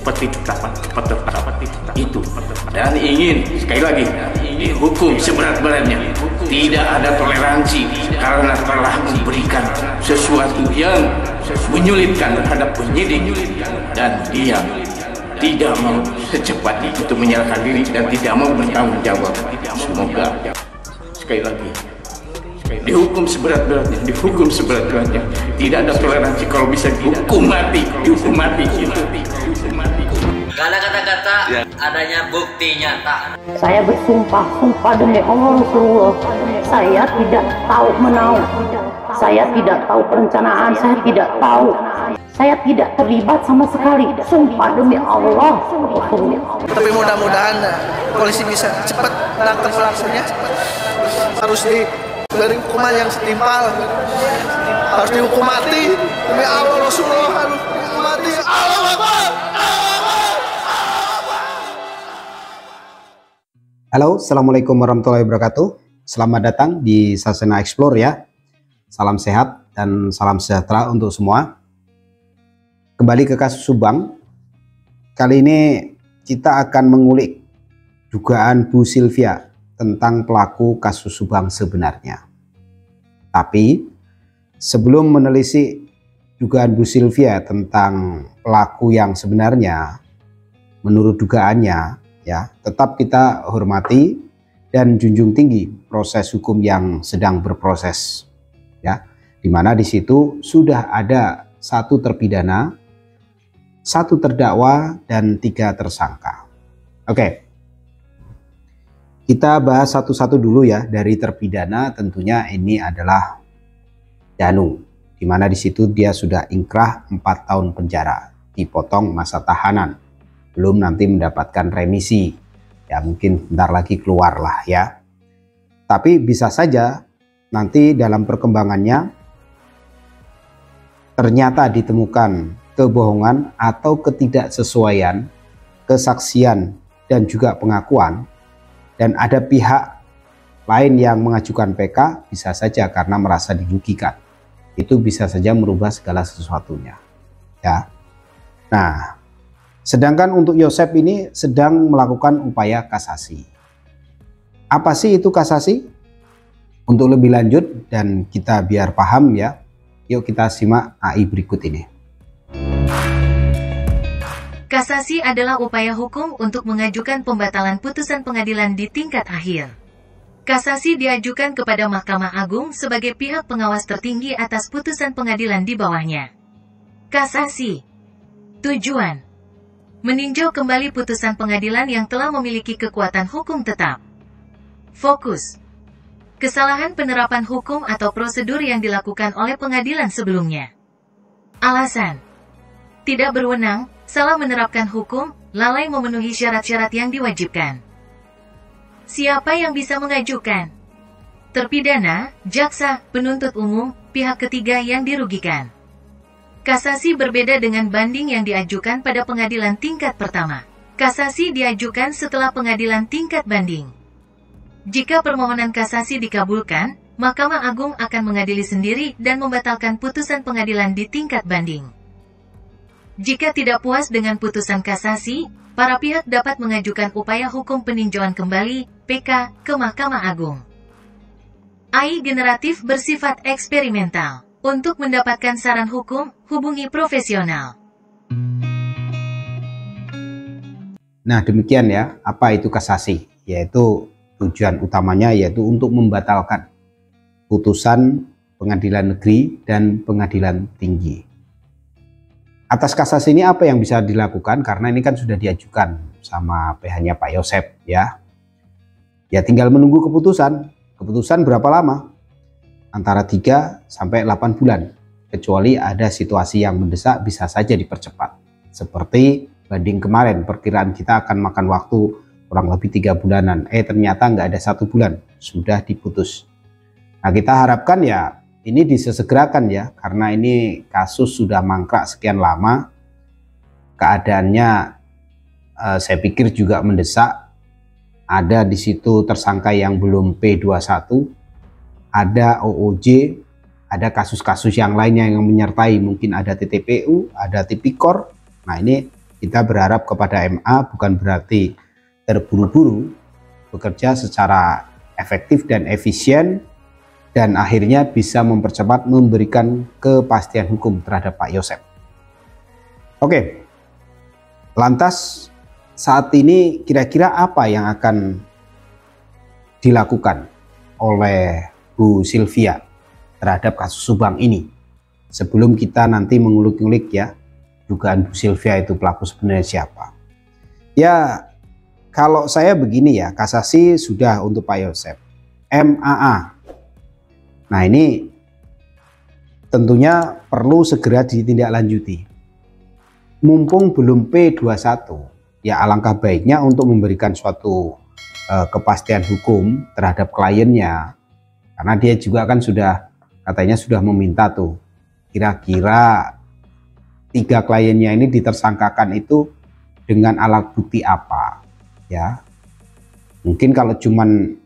seperti dapat itu, dan ingin sekali lagi dihukum seberat-beratnya. Tidak ada toleransi karena telah memberikan sesuatu yang menyulitkan terhadap penyidik, dan dia tidak mau secepat itu menyerahkan diri dan tidak mau bertanggung jawab. Semoga sekali lagi dihukum seberat-beratnya, dihukum seberat-beratnya. Tidak ada toleransi, kalau bisa dihukum mati, dihukum mati. Gak ada kata-kata, adanya bukti nyata. Saya bersumpah demi Allah Rasulullah, saya tidak tahu menau, saya tidak tahu perencanaan, saya tidak tahu, saya tidak terlibat sama sekali. Sumpah demi Allah Rasulullah. Tapi mudah-mudahan polisi bisa cepat menangkap pelakunya. Harus diberi hukuman yang setimpal, harus dihukum mati demi Allah Rasulullah, harus dihukum mati. Allah Akbar. Halo, assalamualaikum warahmatullahi wabarakatuh. Selamat datang di Sasana Explore ya. Salam sehat dan salam sejahtera untuk semua. Kembali ke kasus Subang. Kali ini kita akan mengulik dugaan Bu Sylvia tentang pelaku kasus Subang sebenarnya. Tapi sebelum menelisik dugaan Bu Sylvia tentang pelaku yang sebenarnya menurut dugaannya, ya, tetap kita hormati dan junjung tinggi proses hukum yang sedang berproses, ya, dimana di situ sudah ada 1 terpidana, 1 terdakwa dan 3 tersangka. Oke, kita bahas satu-satu dulu ya. Dari terpidana tentunya ini adalah Danu, dimana di situ dia sudah ingkrah 4 tahun penjara, dipotong masa tahanan, belum nanti mendapatkan remisi, ya mungkin bentar lagi keluar lah ya. Tapi bisa saja nanti dalam perkembangannya ternyata ditemukan kebohongan atau ketidaksesuaian kesaksian dan juga pengakuan, dan ada pihak lain yang mengajukan PK, bisa saja karena merasa dirugikan. Itu bisa saja merubah segala sesuatunya ya. Nah, sedangkan untuk Yosep ini sedang melakukan upaya kasasi. Apa sih itu kasasi? Untuk lebih lanjut dan kita biar paham ya, yuk kita simak AI berikut ini. Kasasi adalah upaya hukum untuk mengajukan pembatalan putusan pengadilan di tingkat akhir. Kasasi diajukan kepada Mahkamah Agung sebagai pihak pengawas tertinggi atas putusan pengadilan di bawahnya. Kasasi. Tujuan: meninjau kembali putusan pengadilan yang telah memiliki kekuatan hukum tetap. Fokus: kesalahan penerapan hukum atau prosedur yang dilakukan oleh pengadilan sebelumnya. Alasan: tidak berwenang, salah menerapkan hukum, lalai memenuhi syarat-syarat yang diwajibkan. Siapa yang bisa mengajukan? Terpidana, jaksa, penuntut umum, pihak ketiga yang dirugikan. Kasasi berbeda dengan banding yang diajukan pada pengadilan tingkat pertama. Kasasi diajukan setelah pengadilan tingkat banding. Jika permohonan kasasi dikabulkan, Mahkamah Agung akan mengadili sendiri dan membatalkan putusan pengadilan di tingkat banding. Jika tidak puas dengan putusan kasasi, para pihak dapat mengajukan upaya hukum peninjauan kembali (PK) ke Mahkamah Agung. AI generatif bersifat eksperimental. Untuk mendapatkan saran hukum, hubungi profesional. Nah, demikian ya, apa itu kasasi? Yaitu tujuan utamanya yaitu untuk membatalkan putusan pengadilan negeri dan pengadilan tinggi. Atas kasasi ini apa yang bisa dilakukan? Karena ini kan sudah diajukan sama pihaknya Pak Yosep ya. Ya tinggal menunggu keputusan. Keputusan berapa lama? Antara 3 sampai 8 bulan. Kecuali ada situasi yang mendesak bisa saja dipercepat. Seperti banding kemarin, perkiraan kita akan makan waktu kurang lebih 3 bulanan. Ternyata nggak ada 1 bulan, sudah diputus. Nah kita harapkan ya ini disesegerakan ya, karena ini kasus sudah mangkrak sekian lama. Keadaannya saya pikir juga mendesak. Ada di situ tersangka yang belum P21, ada OOJ, ada kasus-kasus yang lainnya yang menyertai, mungkin ada TTPU, ada Tipikor. Nah ini kita berharap kepada MA bukan berarti terburu-buru, bekerja secara efektif dan efisien, dan akhirnya bisa mempercepat memberikan kepastian hukum terhadap Pak Yosep. Oke, lantas saat ini kira-kira apa yang akan dilakukan oleh Bu Sylvia terhadap kasus Subang ini? Sebelum kita nanti mengulik-ulik ya, dugaan Bu Sylvia itu pelaku sebenarnya siapa. Ya, kalau saya begini ya, kasasi sudah untuk Pak Yosep. MAA. Nah ini tentunya perlu segera ditindaklanjuti. Mumpung belum P21, ya alangkah baiknya untuk memberikan suatu kepastian hukum terhadap kliennya. Karena dia juga kan sudah, katanya sudah meminta tuh, kira-kira 3 kliennya ini ditersangkakan itu dengan alat bukti apa ya. Mungkin kalau cuman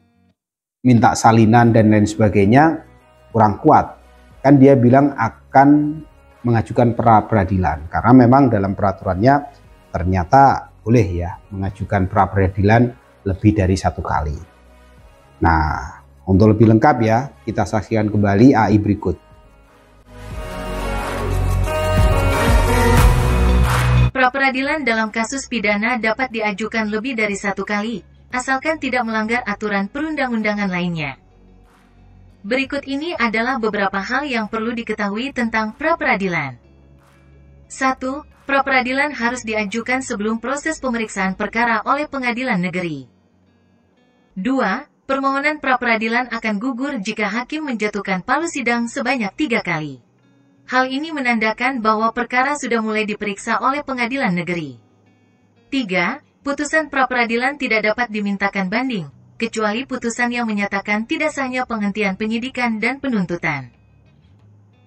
minta salinan dan lain sebagainya kurang kuat, kan dia bilang akan mengajukan pra peradilan karena memang dalam peraturannya ternyata boleh ya mengajukan pra peradilan lebih dari 1 kali. Nah, untuk lebih lengkap ya kita saksikan kembali AI berikut. Pra-peradilan dalam kasus pidana dapat diajukan lebih dari 1 kali, asalkan tidak melanggar aturan perundang-undangan lainnya. Berikut ini adalah beberapa hal yang perlu diketahui tentang pra-peradilan. 1. Pra-peradilan harus diajukan sebelum proses pemeriksaan perkara oleh pengadilan negeri. 2. Permohonan pra-peradilan akan gugur jika hakim menjatuhkan palu sidang sebanyak 3 kali. Hal ini menandakan bahwa perkara sudah mulai diperiksa oleh pengadilan negeri. 3. Putusan pra-peradilan tidak dapat dimintakan banding, kecuali putusan yang menyatakan tidak sahnya penghentian penyidikan dan penuntutan.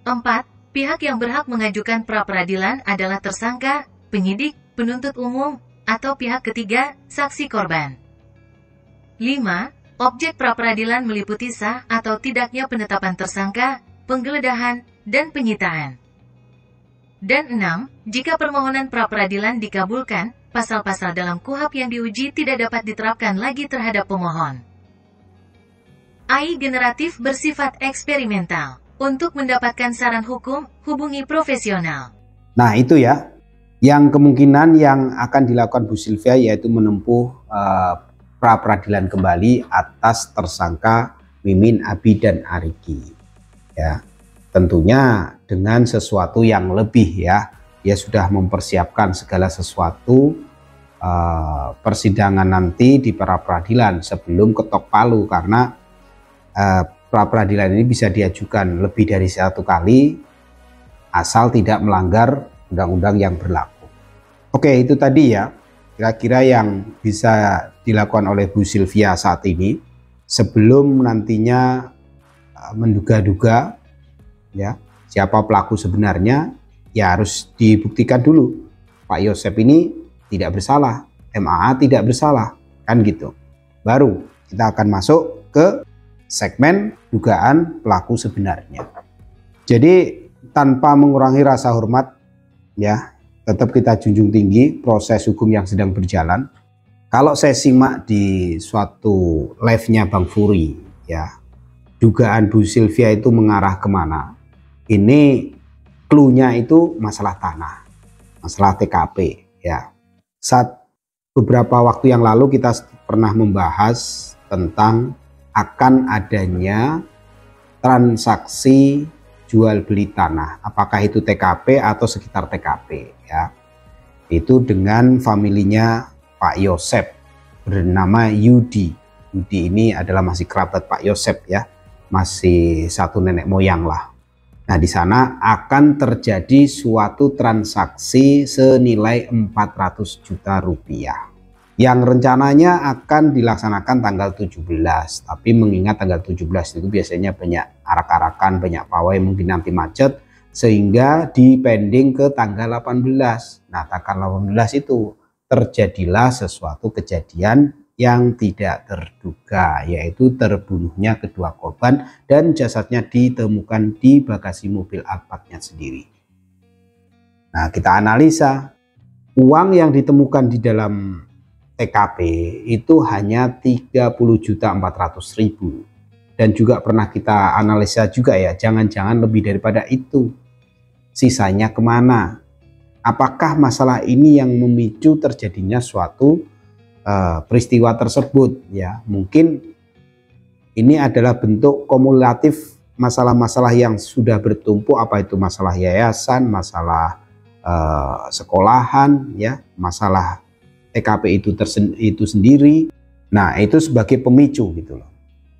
4. Pihak yang berhak mengajukan pra-peradilan adalah tersangka, penyidik, penuntut umum, atau pihak ketiga, saksi korban. 5. Objek pra-peradilan meliputi sah atau tidaknya penetapan tersangka, penggeledahan, dan penyitaan. Dan 6. Jika permohonan pra-peradilan dikabulkan, pasal-pasal dalam KUHP yang diuji tidak dapat diterapkan lagi terhadap pemohon. AI generatif bersifat eksperimental. Untuk mendapatkan saran hukum, hubungi profesional. Nah itu ya, yang kemungkinan yang akan dilakukan Bu Sylvia yaitu menempuh pra-peradilan kembali atas tersangka Mimin, Abi, dan Ariki. Ya. Tentunya dengan sesuatu yang lebih ya, dia sudah mempersiapkan segala sesuatu persidangan nanti di pra peradilan sebelum ketok palu, karena pra peradilan ini bisa diajukan lebih dari 1 kali asal tidak melanggar undang-undang yang berlaku. Oke, itu tadi ya kira-kira yang bisa dilakukan oleh Bu Sylvia saat ini sebelum nantinya menduga-duga ya siapa pelaku sebenarnya. Ya harus dibuktikan dulu Pak Yosep ini tidak bersalah, MAA tidak bersalah, kan gitu. Baru kita akan masuk ke segmen dugaan pelaku sebenarnya. Jadi tanpa mengurangi rasa hormat ya, tetap kita junjung tinggi proses hukum yang sedang berjalan. Kalau saya simak di suatu live-nya Bang Furi ya, dugaan Bu Sylvia itu mengarah kemana? Ini clue-nya itu masalah tanah, masalah TKP ya. Saat beberapa waktu yang lalu kita pernah membahas tentang akan adanya transaksi jual beli tanah, apakah itu TKP atau sekitar TKP ya. Itu dengan familinya Pak Yosep bernama Yudi. Yudi ini adalah masih kerabat Pak Yosep ya, masih satu nenek moyang lah. Nah, di sana akan terjadi suatu transaksi senilai 400 juta rupiah yang rencananya akan dilaksanakan tanggal 17. Tapi mengingat tanggal 17 itu biasanya banyak arak-arakan, banyak pawai, mungkin nanti macet, sehingga dipending ke tanggal 18. Nah, tanggal 18 itu terjadilah sesuatu kejadian yang tidak terduga, yaitu terbunuhnya kedua korban dan jasadnya ditemukan di bagasi mobil Alphardnya sendiri. Nah, kita analisa uang yang ditemukan di dalam TKP itu hanya 30.400.000, dan juga pernah kita analisa juga ya, jangan-jangan lebih daripada itu. Sisanya kemana? Apakah masalah ini yang memicu terjadinya suatu peristiwa tersebut ya? Mungkin ini adalah bentuk kumulatif masalah-masalah yang sudah bertumpuk, apa itu masalah yayasan, masalah sekolahan ya, masalah TKP itu sendiri. Nah, itu sebagai pemicu gitu loh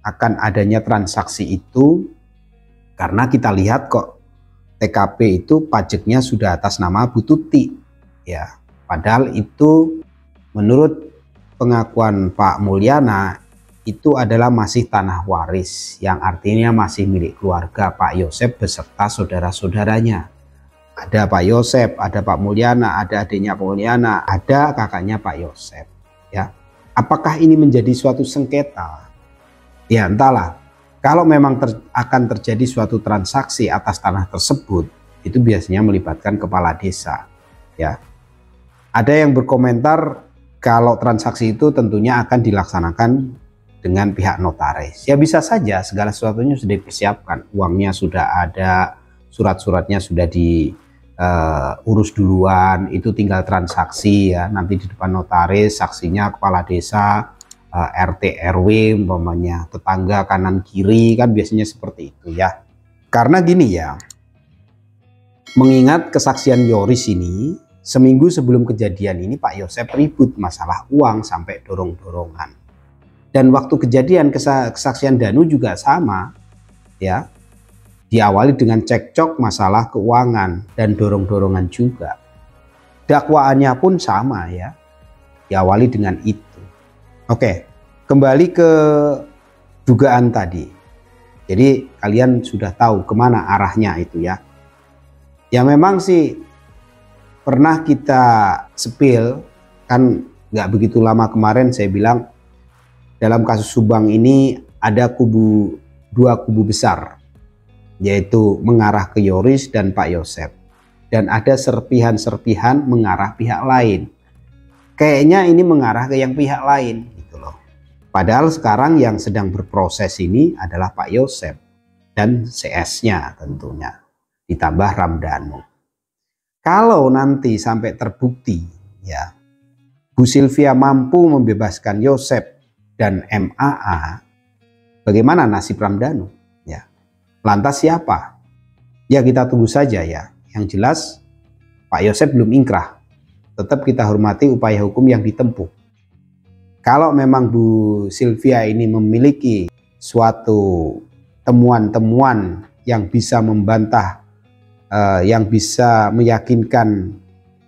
akan adanya transaksi itu, karena kita lihat kok TKP itu pajaknya sudah atas nama Bu Tuti ya, padahal itu menurut pengakuan Pak Mulyana itu adalah masih tanah waris, yang artinya masih milik keluarga Pak Yosep beserta saudara-saudaranya. Ada Pak Yosep, ada Pak Mulyana, ada adiknya Pak Mulyana, ada kakaknya Pak Yosep ya. Apakah ini menjadi suatu sengketa? Ya entahlah. Kalau memang akan terjadi suatu transaksi atas tanah tersebut, itu biasanya melibatkan kepala desa ya. Ada yang berkomentar kalau transaksi itu tentunya akan dilaksanakan dengan pihak notaris. Ya bisa saja, segala sesuatunya sudah dipersiapkan, uangnya sudah ada, surat-suratnya sudah diurus duluan, itu tinggal transaksi ya, nanti di depan notaris, saksinya kepala desa, RT RW umpamanya, tetangga kanan kiri, kan biasanya seperti itu ya. Karena gini ya, mengingat kesaksian Yoris ini, seminggu sebelum kejadian ini Pak Yosep ribut masalah uang sampai dorong-dorongan. Dan waktu kejadian kesaksian Danu juga sama ya, diawali dengan cekcok masalah keuangan dan dorong-dorongan juga. Dakwaannya pun sama ya, diawali dengan itu. Oke, kembali ke dugaan tadi. Jadi kalian sudah tahu kemana arahnya itu ya. Ya memang sih pernah kita sepil, kan nggak begitu lama kemarin saya bilang dalam kasus Subang ini ada dua kubu besar, yaitu mengarah ke Yoris dan Pak Yosep, dan ada serpihan-serpihan mengarah pihak lain. Kayaknya ini mengarah ke yang pihak lain gitu loh. Padahal sekarang yang sedang berproses ini adalah Pak Yosep dan CS-nya tentunya, ditambah Ramdhanu. Kalau nanti sampai terbukti ya, Bu Sylvia mampu membebaskan Yosep dan MAA, bagaimana nasib Ramdhanu ya? Lantas siapa? Ya kita tunggu saja ya. Yang jelas Pak Yosep belum ingkrah. Tetap kita hormati upaya hukum yang ditempuh. Kalau memang Bu Sylvia ini memiliki suatu temuan-temuan yang bisa membantah, yang bisa meyakinkan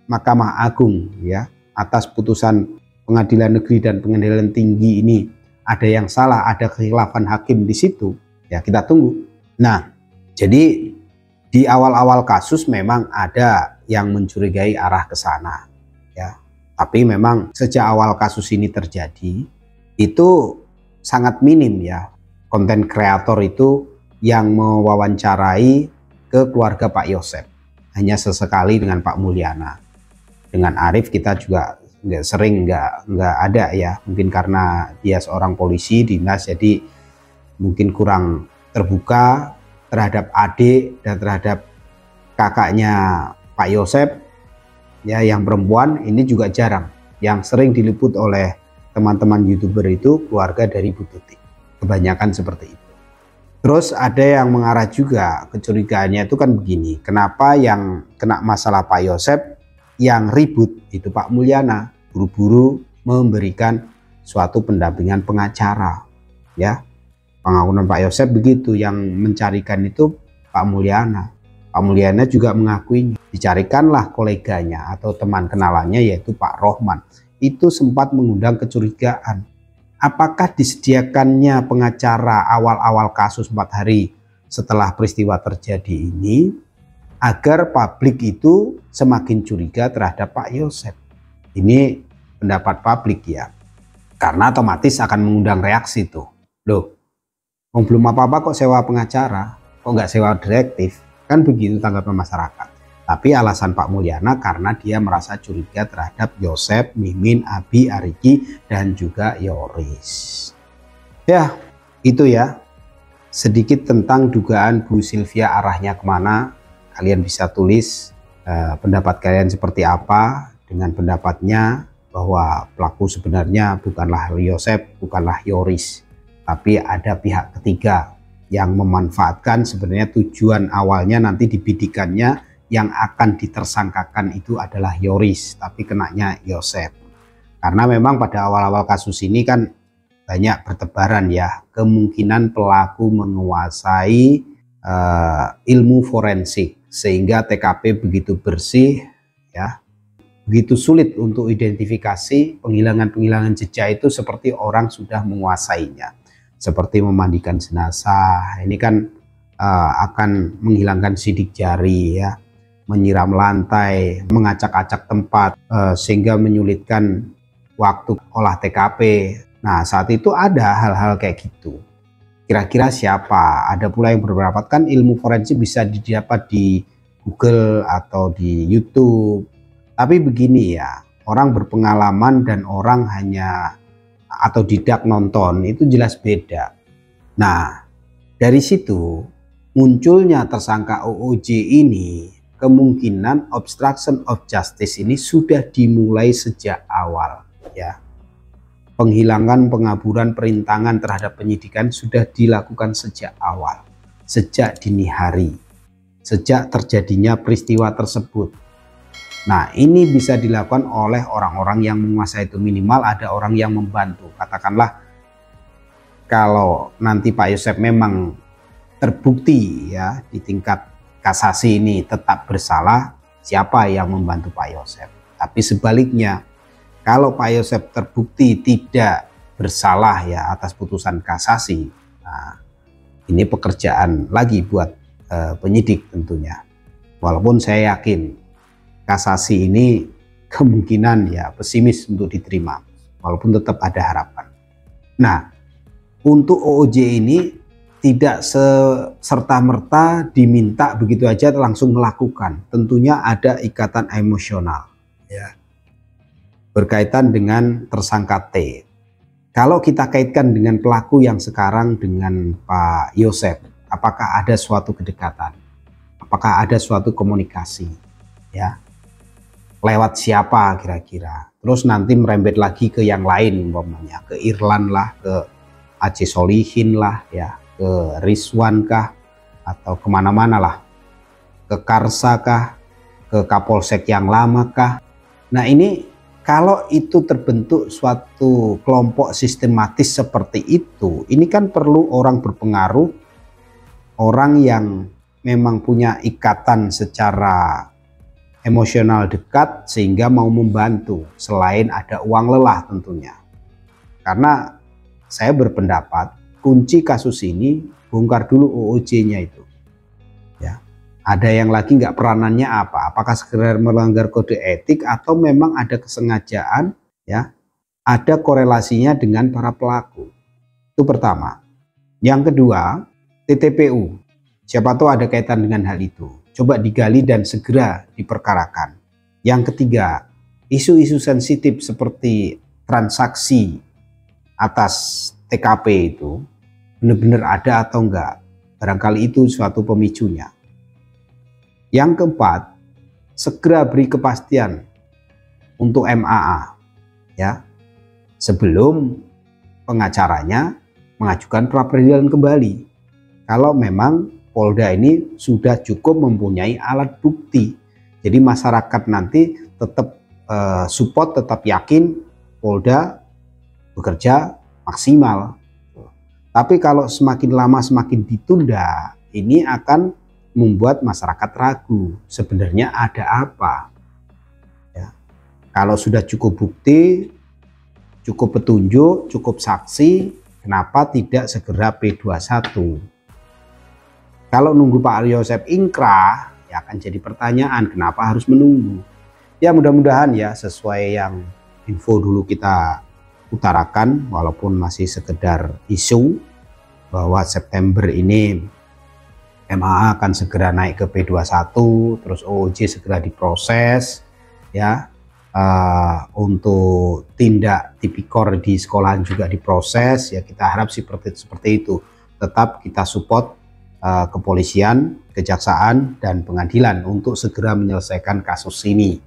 Mahkamah Agung ya atas putusan Pengadilan Negeri dan Pengadilan Tinggi ini ada yang salah, ada kekhilafan hakim di situ, ya kita tunggu. Nah, jadi di awal-awal kasus memang ada yang mencurigai arah ke sana, ya. Tapi memang sejak awal kasus ini terjadi itu sangat minim ya konten kreator itu yang mewawancarai ke keluarga Pak Yosep. Hanya sesekali dengan Pak Mulyana. Dengan Arif kita juga nggak ada ya, mungkin karena dia seorang polisi dinas, jadi mungkin kurang terbuka terhadap adik dan terhadap kakaknya Pak Yosep ya, yang perempuan ini juga jarang. Yang sering diliput oleh teman-teman YouTuber itu keluarga dari Bu Tuti, kebanyakan seperti itu. Terus ada yang mengarah juga, kecurigaannya itu kan begini, kenapa yang kena masalah Pak Yosep yang ribut itu Pak Mulyana, buru-buru memberikan suatu pendampingan pengacara ya. Pengakuan Pak Yosep begitu, yang mencarikan itu Pak Mulyana. Pak Mulyana juga mengakuinya, dicarikanlah koleganya atau teman kenalannya yaitu Pak Rohman. Itu sempat mengundang kecurigaan, apakah disediakannya pengacara awal-awal kasus 4 hari setelah peristiwa terjadi ini agar publik itu semakin curiga terhadap Pak Yosep. Ini pendapat publik ya, karena otomatis akan mengundang reaksi tuh. Loh, belum apa-apa kok sewa pengacara, kok nggak sewa detektif, kan begitu tanggapan masyarakat. Tapi alasan Pak Mulyana karena dia merasa curiga terhadap Yosep, Mimin, Abi, Ariki, dan juga Yoris. Ya, itu ya. Sedikit tentang dugaan Bu Sylvia arahnya kemana. Kalian bisa tulis pendapat kalian seperti apa dengan pendapatnya bahwa pelaku sebenarnya bukanlah Yosep, bukanlah Yoris. Tapi ada pihak ketiga yang memanfaatkan sebenarnya tujuan awalnya nanti dibidikannya yang akan ditersangkakan itu adalah Yoris, tapi kenanya Yosep. Karena memang pada awal-awal kasus ini kan banyak bertebaran ya, kemungkinan pelaku menguasai ilmu forensik, sehingga TKP begitu bersih ya, begitu sulit untuk identifikasi. Penghilangan jejak itu seperti orang sudah menguasainya, seperti memandikan jenazah. Ini kan akan menghilangkan sidik jari ya, menyiram lantai, mengacak-acak tempat, sehingga menyulitkan waktu olah TKP. Nah, saat itu ada hal-hal kayak gitu. Kira-kira siapa? Ada pula yang berpendapat kan ilmu forensik bisa didapat di Google atau di YouTube. Tapi begini ya, orang berpengalaman dan orang hanya atau tidak nonton itu jelas beda. Nah, dari situ munculnya tersangka OOJ ini, kemungkinan obstruction of justice ini sudah dimulai sejak awal ya. Penghilangan, pengaburan, perintangan terhadap penyidikan sudah dilakukan sejak awal, sejak dini hari, sejak terjadinya peristiwa tersebut. Nah, ini bisa dilakukan oleh orang-orang yang menguasai itu, minimal ada orang yang membantu. Katakanlah kalau nanti Pak Yosep memang terbukti ya di tingkat kasasi ini tetap bersalah, siapa yang membantu Pak Yosep? Tapi sebaliknya, kalau Pak Yosep terbukti tidak bersalah ya atas putusan kasasi, nah ini pekerjaan lagi buat penyidik tentunya. Walaupun saya yakin kasasi ini kemungkinan ya pesimis untuk diterima, walaupun tetap ada harapan. Nah, untuk OOJ ini tidak serta-merta diminta begitu aja langsung melakukan. Tentunya ada ikatan emosional ya, berkaitan dengan tersangka T. Kalau kita kaitkan dengan pelaku yang sekarang dengan Pak Yosep, apakah ada suatu kedekatan? Apakah ada suatu komunikasi ya? Lewat siapa kira-kira? Terus nanti merembet lagi ke yang lain, umpamanya ke Irlan lah, ke Aceh Solihin lah ya, ke Rizwan kah, atau kemana-mana lah, ke Karsa kah, ke Kapolsek yang lama kah. Nah, ini kalau itu terbentuk suatu kelompok sistematis seperti itu, ini kan perlu orang berpengaruh, orang yang memang punya ikatan secara emosional dekat sehingga mau membantu, selain ada uang lelah tentunya. Karena saya berpendapat kunci kasus ini bongkar dulu OOJ-nya itu ya. Ada yang lagi nggak peranannya apa? Apakah sekedar melanggar kode etik atau memang ada kesengajaan ya? Ada korelasinya dengan para pelaku. Itu pertama. Yang kedua, TTPU. Siapa tahu ada kaitan dengan hal itu. Coba digali dan segera diperkarakan. Yang ketiga, isu-isu sensitif seperti transaksi atas TKP itu benar-benar ada atau enggak. Barangkali itu suatu pemicunya. Yang keempat, segera beri kepastian untuk MAA ya, sebelum pengacaranya mengajukan pra peradilan kembali. Kalau memang Polda ini sudah cukup mempunyai alat bukti, jadi masyarakat nanti tetap support, tetap yakin Polda bekerja maksimal. Tapi kalau semakin lama semakin ditunda, ini akan membuat masyarakat ragu sebenarnya ada apa ya. Kalau sudah cukup bukti, cukup petunjuk, cukup saksi, kenapa tidak segera P21? Kalau nunggu Pak Yosep ingkrah, ya akan jadi pertanyaan kenapa harus menunggu. Ya mudah-mudahan ya sesuai yang info dulu kita utarakan, walaupun masih sekedar isu bahwa September ini MAA akan segera naik ke P21, terus OOJ segera diproses ya. Untuk tindak tipikor di sekolahan juga diproses ya. Kita harap seperti itu. Tetap kita support kepolisian, kejaksaan, dan pengadilan untuk segera menyelesaikan kasus ini.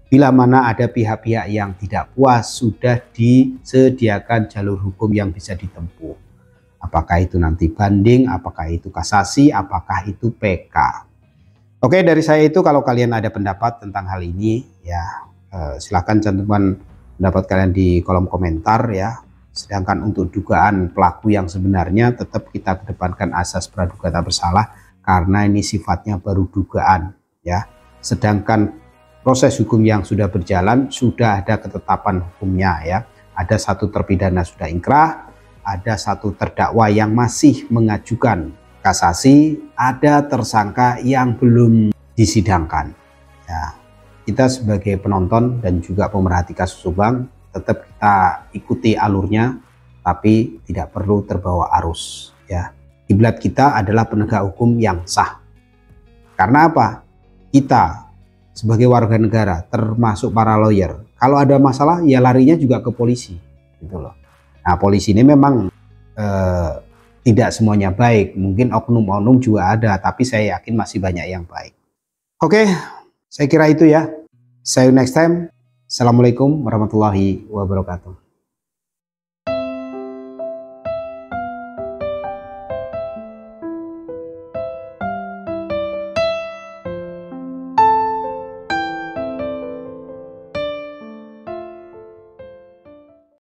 Bila mana ada pihak-pihak yang tidak puas, sudah disediakan jalur hukum yang bisa ditempuh. Apakah itu nanti banding, apakah itu kasasi, apakah itu PK. Oke, dari saya itu kalau kalian ada pendapat tentang hal ini ya silahkan cantumkan pendapat kalian di kolom komentar ya. Sedangkan untuk dugaan pelaku yang sebenarnya tetap kita kedepankan asas praduga tak bersalah karena ini sifatnya baru dugaan ya. Sedangkan proses hukum yang sudah berjalan sudah ada ketetapan hukumnya ya. Ada satu terpidana sudah ingkrah, ada satu terdakwa yang masih mengajukan kasasi, ada tersangka yang belum disidangkan. Ya, kita sebagai penonton dan juga pemerhati kasus Subang tetap kita ikuti alurnya, tapi tidak perlu terbawa arus. Ya, kiblat kita adalah penegak hukum yang sah. Karena apa? Kita sebagai warga negara, termasuk para lawyer, kalau ada masalah ya larinya juga ke polisi, gitu loh. Nah, polisi ini memang tidak semuanya baik, mungkin oknum-oknum juga ada, tapi saya yakin masih banyak yang baik. Oke, saya kira itu ya. See you next time. Assalamualaikum warahmatullahi wabarakatuh.